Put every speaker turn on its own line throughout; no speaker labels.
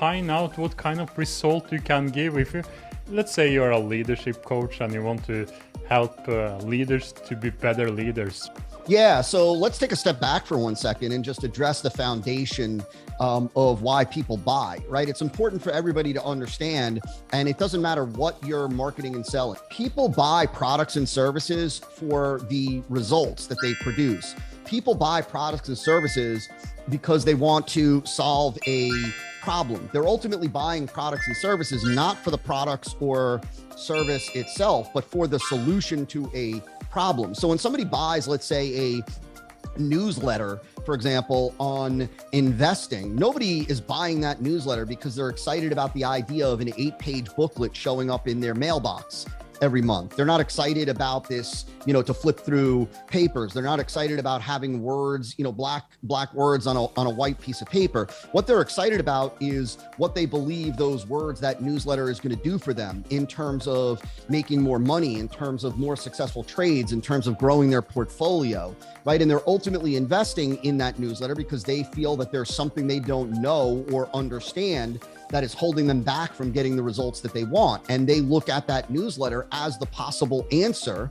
find out what kind of result you can give. If you, let's say you're a leadership coach and you want to help leaders to be better leaders.
Yeah, so let's take a step back for 1 second and just address the foundation of why people buy, right? It's important for everybody to understand, and it doesn't matter what you're marketing and selling. People buy products and services for the results that they produce. People buy products and services because they want to solve a problem. They're ultimately buying products and services, not for the products or service itself, but for the solution to a problem. So when somebody buys, let's say, a newsletter, for example, on investing, nobody is buying that newsletter because they're excited about the idea of an 8-page booklet showing up in their mailbox every month. They're not excited about this, to flip through papers. They're not excited about having words, black words on a white piece of paper. What they're excited about is what they believe those words, that newsletter is going to do for them in terms of making more money, in terms of more successful trades, in terms of growing their portfolio, right? And they're ultimately investing in that newsletter because they feel that there's something they don't know or understand that is holding them back from getting the results that they want. And they look at that newsletter as the possible answer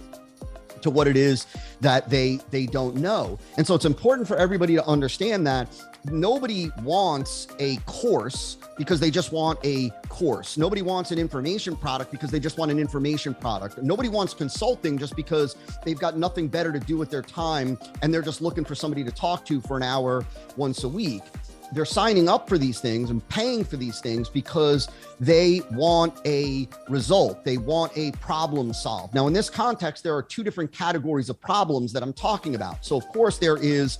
to what it is that they don't know. And so it's important for everybody to understand that nobody wants a course because they just want a course. Nobody wants an information product because they just want an information product. Nobody wants consulting just because they've got nothing better to do with their time and they're just looking for somebody to talk to for an hour once a week. They're signing up for these things and paying for these things because they want a result. They want a problem solved. Now, in this context, there are two different categories of problems that I'm talking about. So of course there is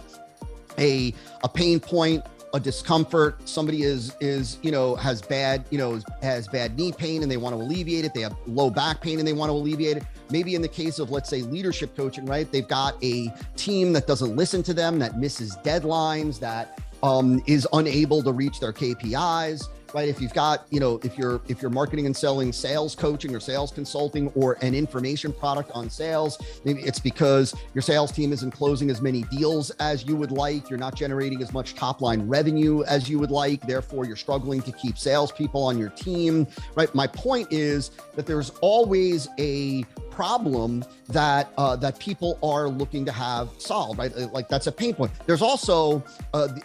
a pain point, a discomfort. Somebody has bad knee pain and they want to alleviate it. They have low back pain and they want to alleviate it. Maybe in the case of, let's say, leadership coaching, right? They've got a team that doesn't listen to them, that misses deadlines, that is unable to reach their KPIs, right? If you've got, if you're marketing and selling sales coaching or sales consulting or an information product on sales, maybe it's because your sales team isn't closing as many deals as you would like. You're not generating as much top line revenue as you would like. Therefore, you're struggling to keep salespeople on your team, right? My point is that there's always a problem that people are looking to have solved, right? Like that's a pain point. There's also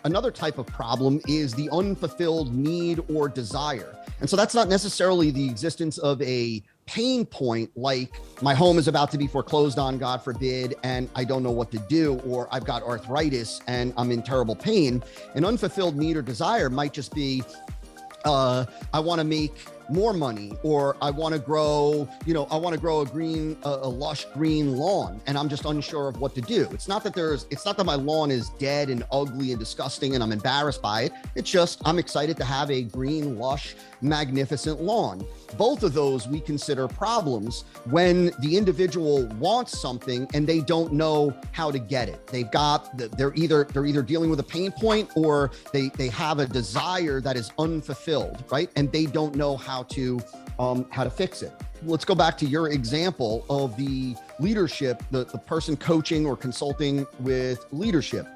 another type of problem is the unfulfilled need or desire. And so that's not necessarily the existence of a pain point, like my home is about to be foreclosed on, God forbid, and I don't know what to do, or I've got arthritis and I'm in terrible pain. An unfulfilled need or desire might just be, I want to make more money, or I want to grow, a lush green lawn, and I'm just unsure of what to do. It's not that my lawn is dead and ugly and disgusting and I'm embarrassed by it. It's just, I'm excited to have a green, lush, magnificent lawn. Both of those we consider problems when the individual wants something and they don't know how to get it. They're either dealing with a pain point or they have a desire that is unfulfilled, right? And they don't know how to fix it. Let's go back to your example of the leadership, the person coaching or consulting with leadership.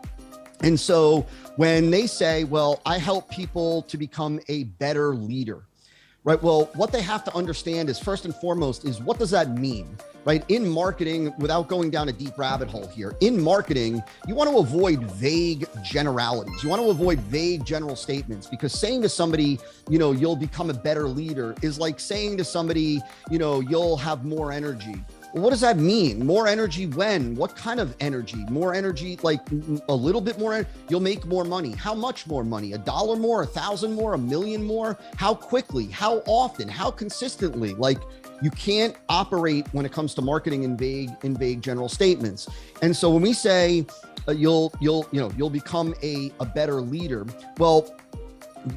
And so when they say, well, I help people to become a better leader, right? Well, what they have to understand is, first and foremost, is what does that mean, right? In marketing, without going down a deep rabbit hole here, in marketing, you want to avoid vague generalities. You want to avoid vague general statements, because saying to somebody, you'll become a better leader is like saying to somebody, you'll have more energy. Well, what does that mean? More energy when? What kind of energy? More energy, like a little bit more, you'll make more money. How much more money? $1 more, 1,000 more, 1,000,000 more? How quickly? How often? How consistently? Like, you can't operate when it comes to marketing in vague general statements. And so when we say you'll become a better leader, well,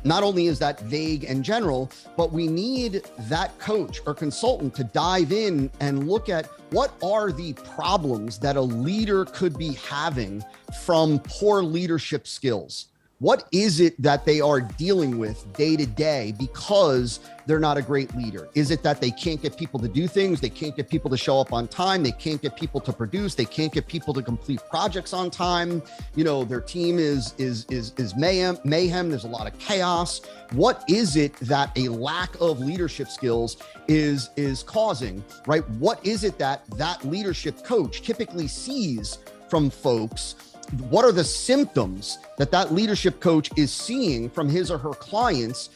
not only is that vague and general, but we need that coach or consultant to dive in and look at what are the problems that a leader could be having from poor leadership skills, What is it that they are dealing with day to day because they're not a great leader? Is it that they can't get people to do things? They can't get people to show up on time. They can't get people to produce. They can't get people to complete projects on time. You know, their team is mayhem. There's a lot of chaos. What is it that a lack of leadership skills is causing, right? What is it that leadership coach typically sees from folks? What are the symptoms that leadership coach is seeing from his or her clients,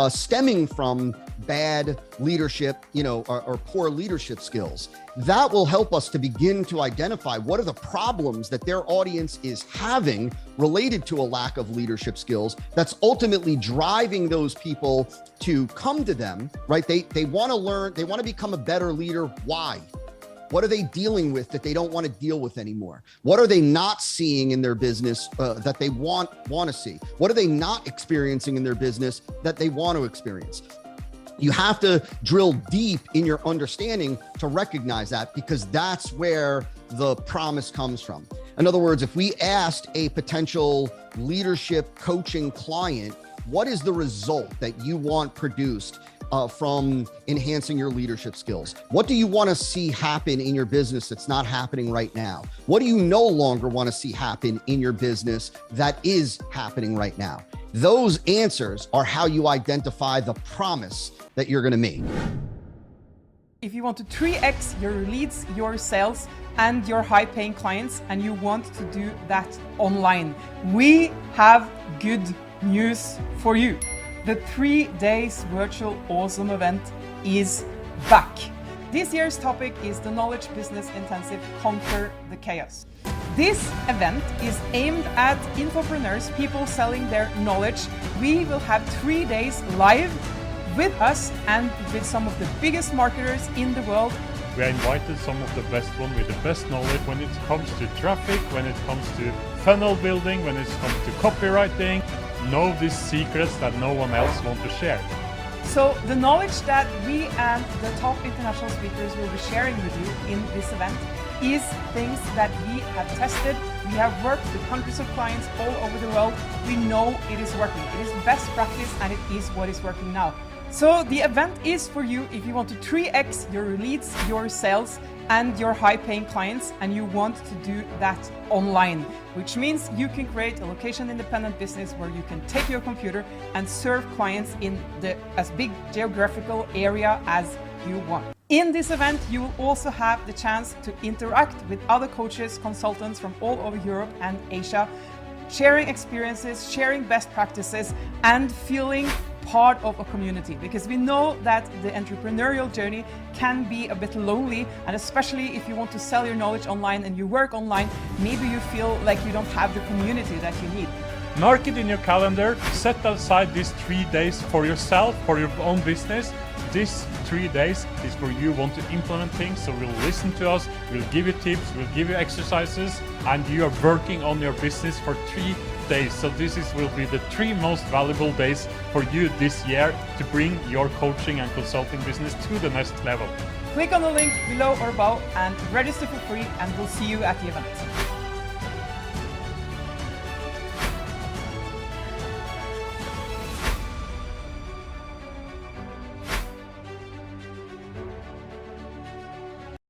stemming from bad leadership, or poor leadership skills? That will help us to begin to identify what are the problems that their audience is having related to a lack of leadership skills that's ultimately driving those people to come to them, right? They want to learn, they want to become a better leader. Why? What are they dealing with that they don't want to deal with anymore? What are they not seeing in their business that they want to see? What are they not experiencing in their business that they want to experience? You have to drill deep in your understanding to recognize that, because that's where the promise comes from. In other words, if we asked a potential leadership coaching client, what is the result that you want produced from enhancing your leadership skills? What do you want to see happen in your business that's not happening right now? What do you no longer want to see happen in your business that is happening right now? Those answers are how you identify the promise that you're going to make.
If you want to 3x your leads, your sales, and your high-paying clients, and you want to do that online, we have good news for you. The 3 days virtual AweSM event is back. This year's topic is the Knowledge Business Intensive Conquer the Chaos. This event is aimed at infopreneurs, people selling their knowledge. We will have 3 days live with us and with some of the biggest marketers in the world.
We have invited some of the best ones with the best knowledge when it comes to traffic, when it comes to funnel building, when it comes to copywriting. Know these secrets that no one else wants to share.
So the knowledge that we and the top international speakers will be sharing with you in this event is things that we have tested. We have worked with hundreds of clients all over the world. We know it is working. It is best practice and it is what is working now. So the event is for you if you want to 3x your leads, your sales, and your high-paying clients, and you want to do that online, which means you can create a location-independent business where you can take your computer and serve clients in as big geographical area as you want. In this event, you will also have the chance to interact with other coaches, consultants from all over Europe and Asia, sharing experiences, sharing best practices, and feeling part of a community, because we know that the entrepreneurial journey can be a bit lonely, and especially if you want to sell your knowledge online and you work online, maybe you feel like you don't have the community that you need.
Mark it in your calendar, set aside these 3 days for yourself, for your own business. These 3 days is where you want to implement things, so we'll listen to us, we'll give you tips, we'll give you exercises, and you are working on your business for 3 days. So this will be the 3 most valuable days for you this year to bring your coaching and consulting business to the next level.
Click on the link below or above and register for free, and we'll see you at the event.